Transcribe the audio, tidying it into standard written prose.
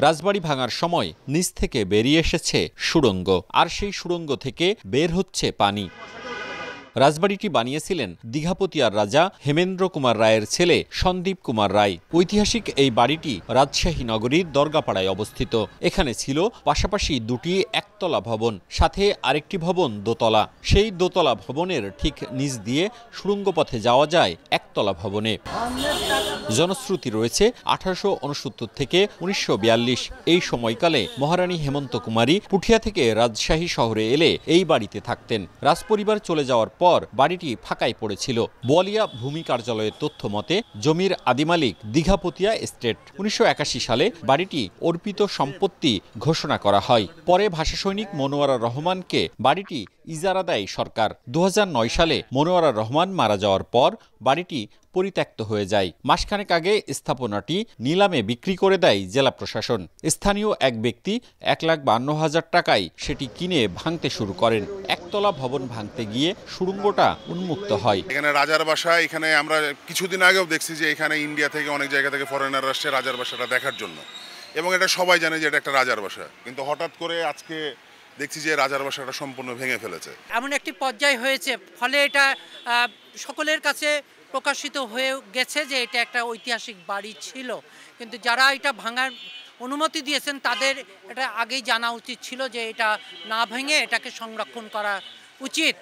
রাজবাড়ি ভাঙার সময় নিচ থেকে বেরিয়ে এসেছে সুড়ঙ্গ, আর সেই সুড়ঙ্গ থেকে বের হচ্ছে পানি। রাজবাড়িটি বানিয়েছিলেন দীঘাপতিয়ার রাজা হেমেন্দ্র কুমার রায়ের ছেলে সন্দীপ কুমার রায়। ঐতিহাসিক এই বাড়িটি রাজশাহী নগরীর দরগাপাড়ায় অবস্থিত। এখানে ছিল পাশাপাশি দুটি একতলা ভবন, সাথে আরেকটি ভবন দোতলা। সেই দোতলা ভবনের ঠিক নিচ দিয়ে সুড়ঙ্গ পথে যাওয়া যায় একতলা ভবনে। জনশ্রুতি রয়েছে 1869 থেকে 1942 এই সময়কালে মহারানী হেমন্ত কুমারী পুঠিয়া থেকে রাজশাহী শহরে এলে এই বাড়িতে থাকতেন। রাজপরিবার চলে যাওয়ার পর বাড়িটি ফাঁকাই পড়েছিল। বোয়ালিয়া ভূমি কার্যালয়ের তথ্য মতে জমির আদিমালিক দীঘাপতিয়া এস্টেট। 1981 সালে বাড়িটি অর্পিত সম্পত্তি ঘোষণা করা হয়। পরে ভাষাসৈনিক মনোয়ারা রহমানকে বাড়িটি ইজারা দেয় সরকার। 2009 সালে মনোয়ারা রহমান মারা যাওয়ার পর বাড়িটি পরিত্যক্ত হয়ে যায়। মাসখানেক আগে স্থাপনাটি নিলামে বিক্রি করে দেয় জেলা প্রশাসন। স্থানীয় এক ব্যক্তি 1,52,000 টাকায় সেটি কিনে ভাঙতে শুরু করেন। একতলা ভবন ভাঙতে গিয়ে সুড়ঙ্গটা উন্মুক্ত হয়। এখানে রাজার বাসা, এখানে আমরা কিছুদিন আগেও দেখছি যে এখানে ইন্ডিয়া থেকে অনেক জায়গা থেকে ফরেনার আসছে রাজার বাসাটা দেখার জন্য, এবং এটা সবাই জানে যে এটা একটা রাজার বাসা। কিন্তু হঠাৎ করে আজকে দেখছি যে রাজার বাসাটা সম্পূর্ণ ভেঙে ফেলেছে। এমন একটি পর্যায় হয়েছে, ফলে এটা সকলের কাছে প্রকাশিত হয়ে গেছে যে এটা একটা ঐতিহাসিক বাড়ি ছিল। কিন্তু যারা এটা ভাঙার অনুমতি দিয়েছেন তাদের এটা আগেই জানা উচিত ছিল যে এটা না ভেঙে এটাকে সংরক্ষণ করা উচিত।